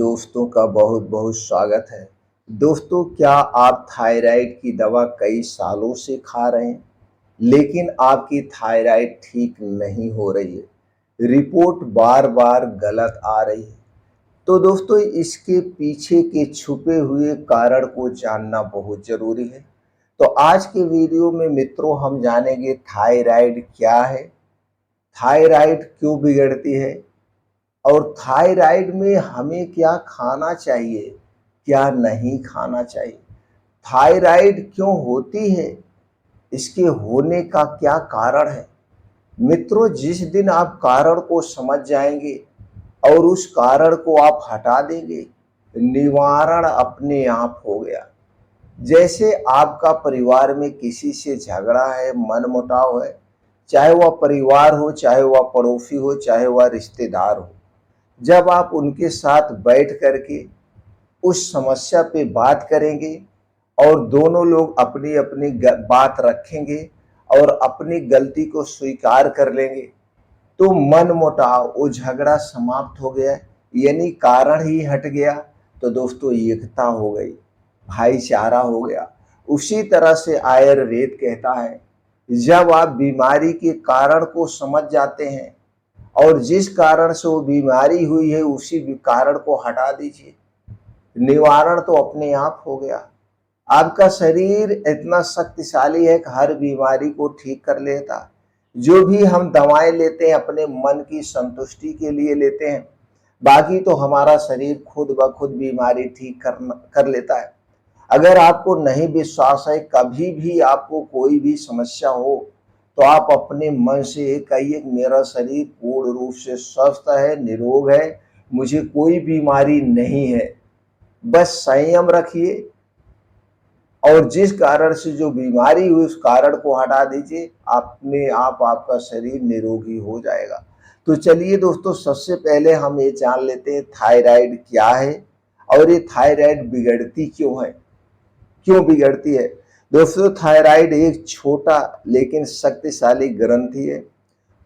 दोस्तों का बहुत बहुत स्वागत है। दोस्तों, क्या आप थायराइड की दवा कई सालों से खा रहे हैं लेकिन आपकी थायराइड ठीक नहीं हो रही है, रिपोर्ट बार बार गलत आ रही है। तो दोस्तों, इसके पीछे के छुपे हुए कारण को जानना बहुत ज़रूरी है। तो आज के वीडियो में मित्रों हम जानेंगे थायराइड क्या है, थायराइड क्यों बिगड़ती है और थायराइड में हमें क्या खाना चाहिए, क्या नहीं खाना चाहिए, थायराइड क्यों होती है, इसके होने का क्या कारण है। मित्रों, जिस दिन आप कारण को समझ जाएंगे और उस कारण को आप हटा देंगे, निवारण अपने आप हो गया। जैसे आपका परिवार में किसी से झगड़ा है, मनमुटाव है, चाहे वह परिवार हो, चाहे वह पड़ोसी हो, चाहे वह रिश्तेदार हो, जब आप उनके साथ बैठ करके उस समस्या पे बात करेंगे और दोनों लोग अपनी अपनी बात रखेंगे और अपनी गलती को स्वीकार कर लेंगे, तो मनमुटाव, वो झगड़ा समाप्त हो गया, यानी कारण ही हट गया। तो दोस्तों, एकता हो गई, भाईचारा हो गया। उसी तरह से आयुर्वेद कहता है, जब आप बीमारी के कारण को समझ जाते हैं और जिस कारण से वो बीमारी हुई है उसी कारण को हटा दीजिए, निवारण तो अपने आप हो गया। आपका शरीर इतना शक्तिशाली है कि हर बीमारी को ठीक कर लेता। जो भी हम दवाएं लेते हैं अपने मन की संतुष्टि के लिए लेते हैं, बाकी तो हमारा शरीर खुद ब खुद बीमारी ठीक कर लेता है। अगर आपको नहीं विश्वास है, कभी भी आपको कोई भी समस्या हो, तो आप अपने मन से कहिए, मेरा शरीर पूर्ण रूप से स्वस्थ है, निरोग है, मुझे कोई बीमारी नहीं है। बस संयम रखिए और जिस कारण से जो बीमारी हुई उस कारण को हटा दीजिए, अपने आप आपका शरीर निरोगी हो जाएगा। तो चलिए दोस्तों, सबसे पहले हम ये जान लेते हैं थायराइड क्या है और ये थायराइड बिगड़ती क्यों है, क्यों बिगड़ती है। दोस्तों, थायराइड एक छोटा लेकिन शक्तिशाली ग्रंथि है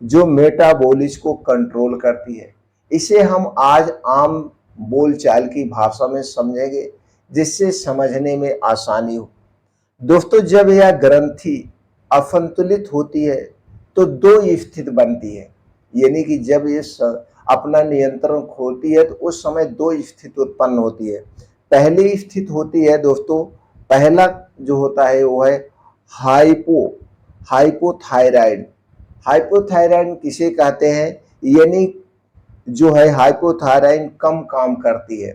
जो मेटाबॉलिज्म को कंट्रोल करती है। इसे हम आज आम बोलचाल की भाषा में समझेंगे जिससे समझने में आसानी हो। दोस्तों, जब यह ग्रंथि असंतुलित होती है तो दो स्थिति बनती है, यानी कि जब ये अपना नियंत्रण खोती है तो उस समय दो स्थिति उत्पन्न होती है। पहली स्थिति होती है दोस्तों, पहला जो होता है वो है हाइपोथायराइड। हाइपोथायराइड किसे कहते हैं, यानी जो है हाइपोथायराइड कम काम करती है।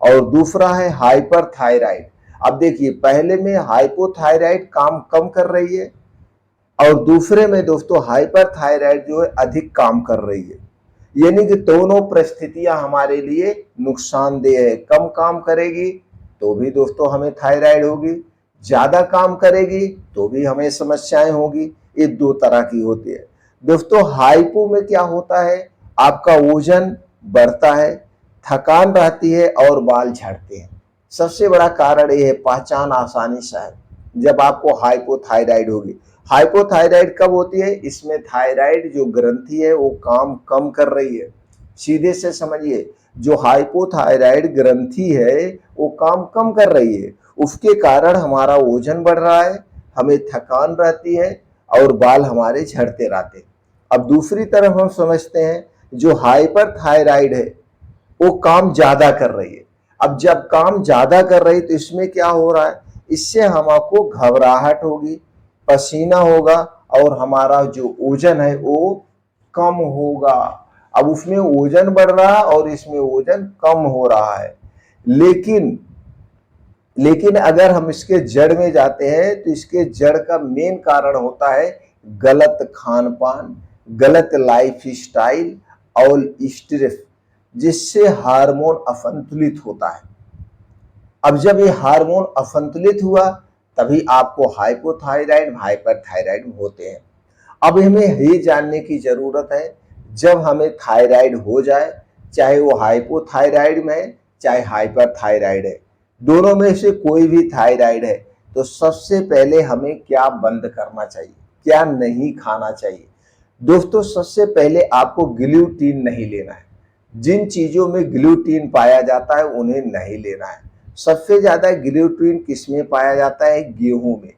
और दूसरा है हाइपरथायराइड। अब देखिए, पहले में हाइपोथायराइड काम कम कर रही है और दूसरे में दोस्तों हाइपरथायराइड जो है अधिक काम कर रही है। यानी कि दोनों परिस्थितियां हमारे लिए नुकसानदेह है। कम काम करेगी तो भी दोस्तों हमें थायराइड होगी, ज्यादा काम करेगी तो भी हमें समस्याएं होगी। ये दो तरह की होती है। दोस्तों, हाइपो में क्या होता है, आपका वजन बढ़ता है, थकान रहती है और बाल झड़ते हैं। सबसे बड़ा कारण ये है, पहचान आसानी से है जब आपको हाइपोथायराइड होगी। हाइपोथायराइड कब होती है, इसमें थायराइड जो ग्रंथि है वो काम कम कर रही है। सीधे से समझिए, जो हाइपोथायराइड ग्रंथि है वो काम कम कर रही है, उसके कारण हमारा वजन बढ़ रहा है, हमें थकान रहती है और बाल हमारे झड़ते रहते हैं। अब दूसरी तरफ हम समझते हैं, जो हाइपरथायराइड है वो काम ज्यादा कर रही है। अब जब काम ज्यादा कर रही तो इसमें क्या हो रहा है, इससे हमको घबराहट होगी, पसीना होगा और हमारा जो वजन है वो कम होगा। अब उसमें वजन बढ़ रहा है और इसमें वजन कम हो रहा है। लेकिन अगर हम इसके जड़ में जाते हैं तो इसके जड़ का मेन कारण होता है गलत खान पान, गलत लाइफ स्टाइल और स्ट्रेस, जिससे हार्मोन असंतुलित होता है। अब जब ये हार्मोन असंतुलित हुआ तभी आपको हाइपोथायराइड, हाइपरथायराइड होते हैं। अब हमें ये जानने की जरूरत है, जब हमें थायराइड हो जाए, चाहे वो हाइपोथायराइड में है चाहे हाइपरथायराइड है, दोनों में से कोई भी थायराइड है, तो सबसे पहले हमें क्या बंद करना चाहिए, क्या नहीं खाना चाहिए। दोस्तों, सबसे पहले आपको ग्लूटीन नहीं लेना है। जिन चीजों में ग्लूटीन पाया जाता है उन्हें नहीं लेना है। सबसे ज्यादा ग्लूटीन किसमें पाया जाता है? गेहूं में।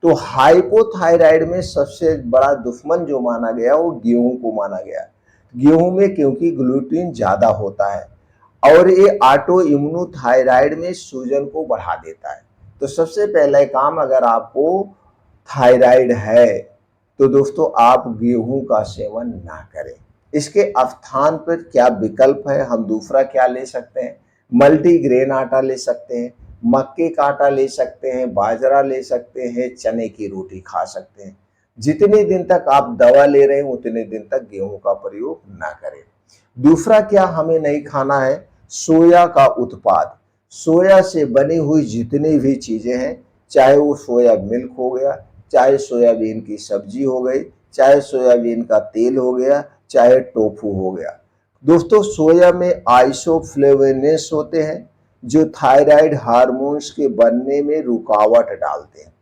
तो हाइपोथायराइड में सबसे बड़ा दुश्मन जो माना गया वो गेहूं को माना गया। गेहूं में क्योंकि ग्लूटीन ज्यादा होता है और ये ऑटो इम्यूनोथायराइड में सूजन को बढ़ा देता है। तो सबसे पहले काम, अगर आपको थायराइड है तो दोस्तों आप गेहूं का सेवन ना करें। इसके स्थान पर क्या विकल्प है? हम दूसरा क्या ले सकते हैं? मल्टीग्रेन आटा ले सकते हैं, मक्के का आटा ले सकते हैं, बाजरा ले सकते हैं, चने की रोटी खा सकते हैं। जितने दिन तक आप दवा ले रहे हैं उतने दिन तक गेहूं का प्रयोग ना करें। दूसरा क्या हमें नहीं खाना है? सोया का उत्पाद। सोया से बनी हुई जितनी भी चीजें हैं, चाहे वो सोया मिल्क हो गया, चाहे सोयाबीन की सब्जी हो गई, चाहे सोयाबीन का तेल हो गया, चाहे टोफू हो गया। दोस्तों सोया में आइसोफ्लेवोनेस होते हैं जो थायराइड हार्मोन्स के बनने में रुकावट डालते हैं।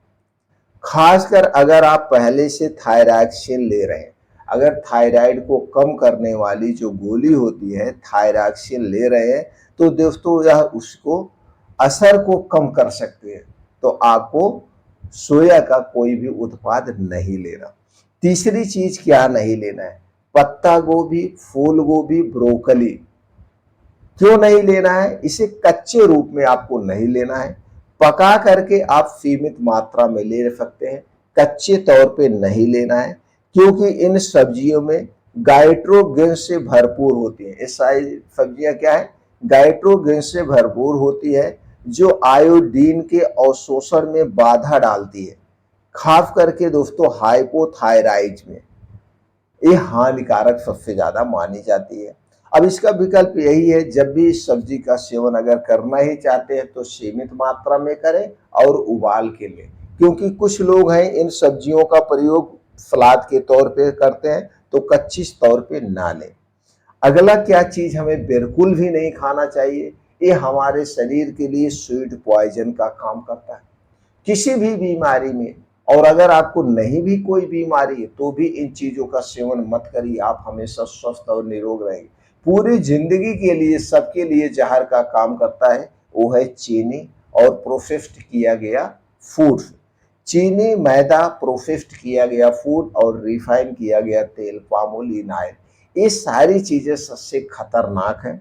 खासकर अगर आप पहले से थायरॉक्सिन ले रहे हैं, अगर थायराइड को कम करने वाली जो गोली होती है थायरॉक्सिन ले रहे हैं, तो दोस्तों यह उसको असर को कम कर सकते हैं। तो आपको सोया का कोई भी उत्पाद नहीं लेना। तीसरी चीज क्या नहीं लेना है? पत्ता गोभी, फूल गोभी, ब्रोकली। क्यों नहीं लेना है? इसे कच्चे रूप में आपको नहीं लेना है, पका करके आप सीमित मात्रा में ले सकते हैं, कच्चे तौर पे नहीं लेना है, क्योंकि इन सब्जियों में गाइट्रोजिन से भरपूर होती है। ये सारी सब्जियां क्या है? गाइट्रोजिन से भरपूर होती है जो आयोडीन के अवशोषण में बाधा डालती है, खास करके दोस्तों हाइपोथायराइड में ये हानिकारक सबसे ज्यादा मानी जाती है। अब इसका विकल्प यही है, जब भी इस सब्जी का सेवन अगर करना ही चाहते हैं तो सीमित मात्रा में करें और उबाल के लें, क्योंकि कुछ लोग हैं इन सब्जियों का प्रयोग सलाद के तौर पे करते हैं, तो कच्ची तौर पे ना लें। अगला क्या चीज हमें बिल्कुल भी नहीं खाना चाहिए? ये हमारे शरीर के लिए स्वीट पॉइजन का काम करता है। किसी भी बीमारी में, और अगर आपको नहीं भी कोई बीमारी है तो भी इन चीजों का सेवन मत करिए, आप हमेशा स्वस्थ और निरोग रहेंगे। पूरी जिंदगी के लिए सबके लिए जहर का काम करता है वो है चीनी और प्रोसेस्ड किया गया फूड। चीनी, मैदा, प्रोसेस्ड किया गया फूड और रिफाइन किया गया तेल, पाम ऑयल, ऑयल, ये सारी चीजें सबसे खतरनाक हैं।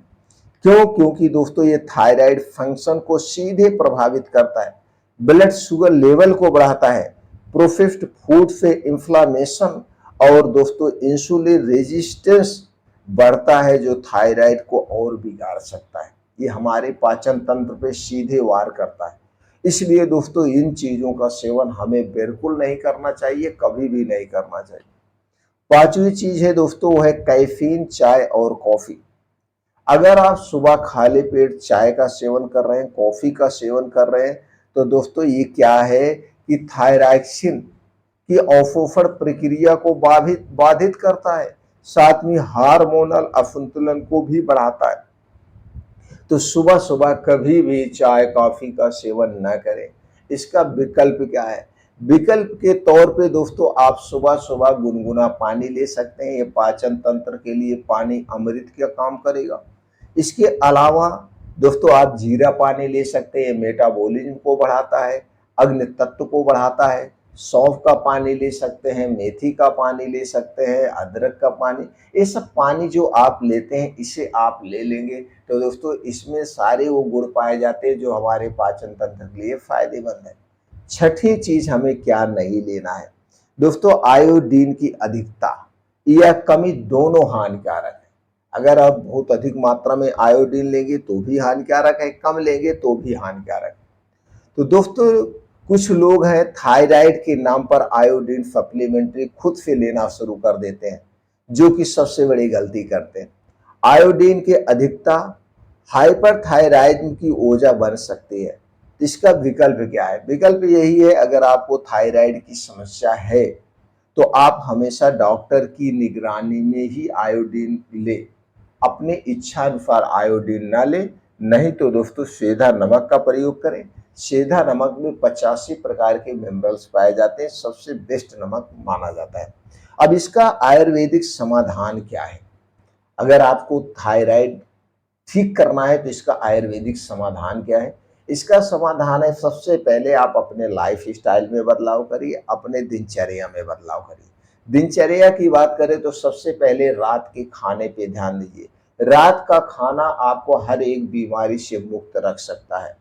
क्यों? क्योंकि दोस्तों ये थायराइड फंक्शन को सीधे प्रभावित करता है, ब्लड शुगर लेवल को बढ़ाता है, प्रोसेस्ड फूड से इन्फ्लामेशन और दोस्तों इंसुलिन रेजिस्टेंस बढ़ता है जो थायराइड को और बिगाड़ सकता है। ये हमारे पाचन तंत्र पे सीधे वार करता है। इसलिए दोस्तों इन चीजों का सेवन हमें बिल्कुल नहीं करना चाहिए, कभी भी नहीं करना चाहिए। पांचवी चीज है दोस्तों वो है कैफीन, चाय और कॉफी। अगर आप सुबह खाली पेट चाय का सेवन कर रहे हैं, कॉफी का सेवन कर रहे हैं, तो दोस्तों ये क्या है कि थायरॉक्सिन की अवशोषण प्रक्रिया को बाधित करता है, साथ में हार्मोनल असंतुलन को भी बढ़ाता है। तो सुबह सुबह कभी भी चाय कॉफी का सेवन न करें। इसका विकल्प क्या है? विकल्प के तौर पे दोस्तों आप सुबह सुबह गुनगुना पानी ले सकते हैं। ये पाचन तंत्र के लिए पानी अमृत का काम करेगा। इसके अलावा दोस्तों आप जीरा पानी ले सकते हैं, मेटाबॉलिज्म को बढ़ाता है, अग्नि तत्व को बढ़ाता है। सौंफ का पानी ले सकते हैं, मेथी का पानी ले सकते हैं, अदरक का पानी। ये सब पानी जो आप लेते हैं इसे आप ले लेंगे तो दोस्तों इसमें सारे वो गुण पाए जाते हैं जो हमारे पाचन तंत्र के लिए फायदेमंद है। छठी चीज हमें क्या नहीं लेना है दोस्तों? आयोडीन की अधिकता या कमी दोनों हानिकारक है। अगर आप बहुत अधिक मात्रा में आयोडीन लेंगे तो भी हानिकारक है, कम लेंगे तो भी हानिकारक है। तो दोस्तों कुछ लोग हैं थायराइड के नाम पर आयोडीन सप्लीमेंट्री खुद से लेना शुरू कर देते हैं, जो कि सबसे बड़ी गलती करते हैं। आयोडीन की अधिकता हाइपरथायराइडिज्म की वजह बन सकती है। इसका विकल्प क्या है? विकल्प यही है, अगर आपको थायराइड की समस्या है तो आप हमेशा डॉक्टर की निगरानी में ही आयोडीन ले, अपने इच्छा अनुसार आयोडीन ना ले। नहीं तो दोस्तों सेंधा नमक का प्रयोग करें। सेंधा नमक में 85 प्रकार के मिनरल्स पाए जाते हैं, सबसे बेस्ट नमक माना जाता है। अब इसका आयुर्वेदिक समाधान क्या है? अगर आपको थायराइड ठीक करना है तो इसका आयुर्वेदिक समाधान क्या है? इसका समाधान है, सबसे पहले आप अपने लाइफ स्टाइल में बदलाव करिए, अपने दिनचर्या में बदलाव करिए। दिनचर्या की बात करें तो सबसे पहले रात के खाने पे ध्यान दीजिए। रात का खाना आपको हर एक बीमारी से मुक्त रख सकता है।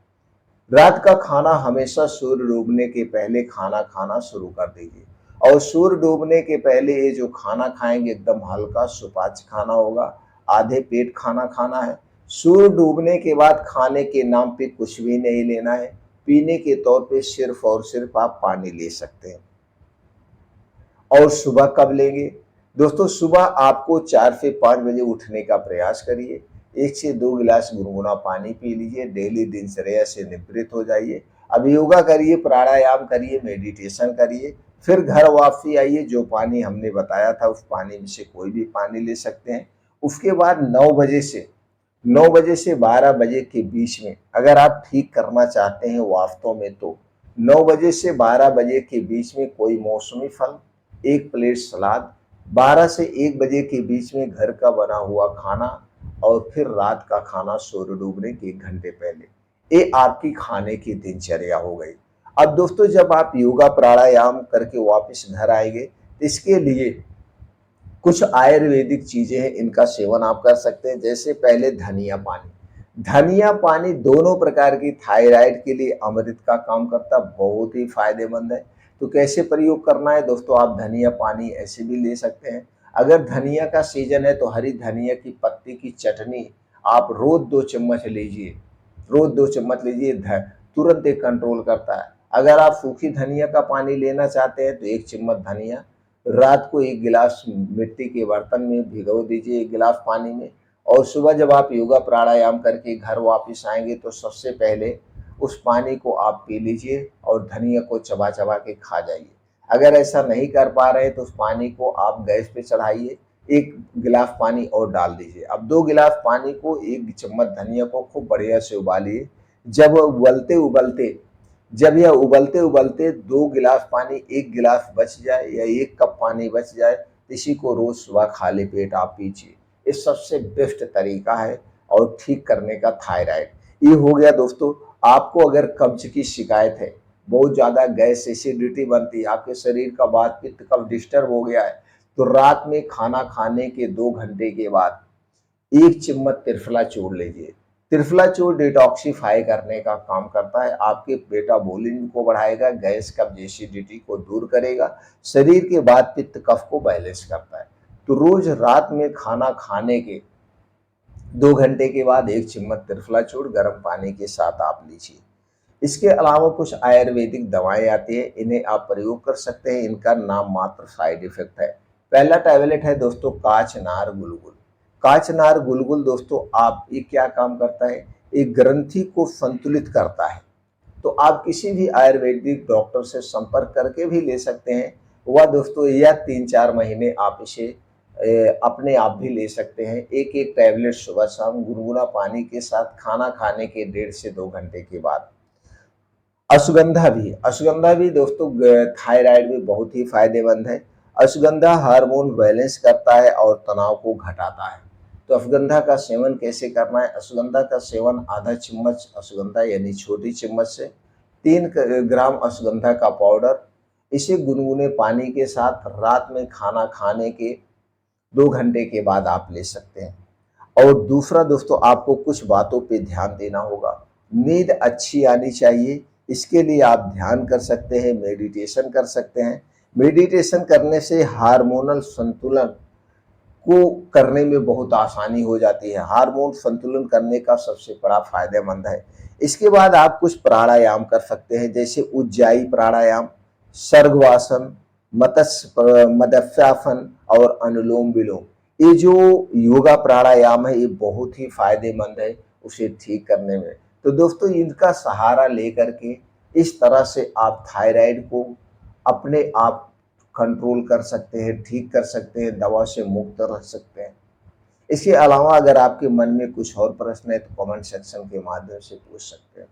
रात का खाना हमेशा सूर्य डूबने के पहले खाना खाना शुरू कर दीजिए और सूर्य डूबने के पहले ये जो खाना खाएंगे एकदम हल्का सुपाच्य खाना होगा, आधे पेट खाना खाना है। सूर्य डूबने के बाद खाने के नाम पे कुछ भी नहीं लेना है। पीने के तौर पे सिर्फ और सिर्फ आप पानी ले सकते हैं। और सुबह कब लेंगे? दोस्तों सुबह आपको 4 से 5 बजे उठने का प्रयास करिए। 1 से 2 गिलास गुनगुना पानी पी लीजिए। डेली दिनचर्या से निवृत्त हो जाइए। अब योगा करिए, प्राणायाम करिए, मेडिटेशन करिए, फिर घर वापसी आइए। जो पानी हमने बताया था उस पानी में से कोई भी पानी ले सकते हैं। उसके बाद 9 बजे से 12 बजे के बीच में अगर आप ठीक करना चाहते हैं वास्तव में, तो 9 बजे से 12 बजे के बीच में कोई मौसमी फल, 1 प्लेट सलाद, 12 से 1 बजे के बीच में घर का बना हुआ खाना और फिर रात का खाना सूर्य डूबने के 1 घंटे पहले। ये आपकी खाने की दिनचर्या हो गई। अब दोस्तों जब आप योगा प्राणायाम करके वापस घर आएंगे, इसके लिए कुछ आयुर्वेदिक चीजें हैं, इनका सेवन आप कर सकते हैं। जैसे पहले धनिया पानी। धनिया पानी दोनों प्रकार की थायराइड के लिए अमृत का काम करता, बहुत ही फायदेमंद है। तो कैसे प्रयोग करना है दोस्तों? आप धनिया पानी ऐसे भी ले सकते हैं। अगर धनिया का सीजन है तो हरी धनिया की पत्ती की चटनी आप रोज 2 चम्मच लीजिए। रोज 2 चम्मच लीजिए, तुरंत एक कंट्रोल करता है। अगर आप सूखी धनिया का पानी लेना चाहते हैं तो 1 चम्मच धनिया रात को 1 गिलास मिट्टी के बर्तन में भिगो दीजिए, 1 गिलास पानी में। और सुबह जब आप योगा प्राणायाम करके घर वापस आएंगे तो सबसे पहले उस पानी को आप पी लीजिए और धनिया को चबा चबा के खा जाइए। अगर ऐसा नहीं कर पा रहे तो उस पानी को आप गैस पे चढ़ाइए, 1 गिलास पानी और डाल दीजिए। अब 2 गिलास पानी को 1 चम्मच धनिया को खूब बढ़िया से उबालिए। जब उबलते उबलते जब यह उबलते उबलते 2 गिलास पानी 1 गिलास बच जाए या 1 कप पानी बच जाए, इसी को रोज सुबह खाली पेट आप पीजिए। ये सबसे बेस्ट तरीका है और ठीक करने का थायराइड। ये हो गया दोस्तों। आपको अगर कब्ज की शिकायत है, बहुत ज़्यादा गैस एसिडिटी बनती है, आपके शरीर का वात पित्त कफ डिस्टर्ब हो गया है, तो रात में खाना खाने के 2 घंटे के बाद 1 चम्मच त्रिफला चूर्ण लीजिए। त्रिफला चूर्ण डिटॉक्सिफाई करने का काम करता है, आपके मेटाबॉलिज्म को बढ़ाएगा, गैस कब्ज एसिडिटी को दूर करेगा, शरीर के वात पित्त कफ को बैलेंस करता है। तो रोज रात में खाना खाने के 2 घंटे के बाद 1 चम्मच त्रिफला चूर्ण गर्म पानी के साथ आप लीजिए। इसके अलावा कुछ आयुर्वेदिक दवाएं आती हैं, इन्हें आप प्रयोग कर सकते हैं। इनका नाम मात्र साइड इफेक्ट है। पहला टैबलेट है दोस्तों काचनार गुलगुल। काचनार गुलगुल दोस्तों आप ये क्या काम करता है? एक ग्रंथि को संतुलित करता है। तो आप किसी भी आयुर्वेदिक डॉक्टर से संपर्क करके भी ले सकते हैं। वह दोस्तों या 3-4 महीने आप इसे अपने आप भी ले सकते हैं। एक एक टैबलेट सुबह शाम गुनगुना पानी के साथ खाना खाने के 1.5 से 2 घंटे के बाद। अश्वगंधा भी दोस्तों थायराइड में बहुत ही फायदेमंद है। अश्वगंधा हार्मोन बैलेंस करता है और तनाव को घटाता है। तो अश्वगंधा का सेवन कैसे करना है? अश्वगंधा का सेवन आधा चम्मच अश्वगंधा यानी छोटी चम्मच से 3 ग्राम अश्वगंधा का पाउडर, इसे गुनगुने पानी के साथ रात में खाना खाने के 2 घंटे के बाद आप ले सकते हैं। और दूसरा दोस्तों आपको कुछ बातों पे ध्यान देना होगा। नींद अच्छी आनी चाहिए, इसके लिए आप ध्यान कर सकते हैं, मेडिटेशन कर सकते हैं। मेडिटेशन करने से हार्मोनल संतुलन को करने में बहुत आसानी हो जाती है। हार्मोन संतुलन करने का सबसे बड़ा फायदेमंद है। इसके बाद आप कुछ प्राणायाम कर सकते हैं, जैसे उज्जाई प्राणायाम, सर्गवासन, मत्स्यासन और अनुलोम विलोम। ये जो योगा प्राणायाम है ये बहुत ही फायदेमंद है उसे ठीक करने में। तो दोस्तों इनका सहारा लेकर के इस तरह से आप थायराइड को अपने आप कंट्रोल कर सकते हैं, ठीक कर सकते हैं, दवा से मुक्त रह सकते हैं। इसके अलावा अगर आपके मन में कुछ और प्रश्न है तो कमेंट सेक्शन के माध्यम से पूछ सकते हैं।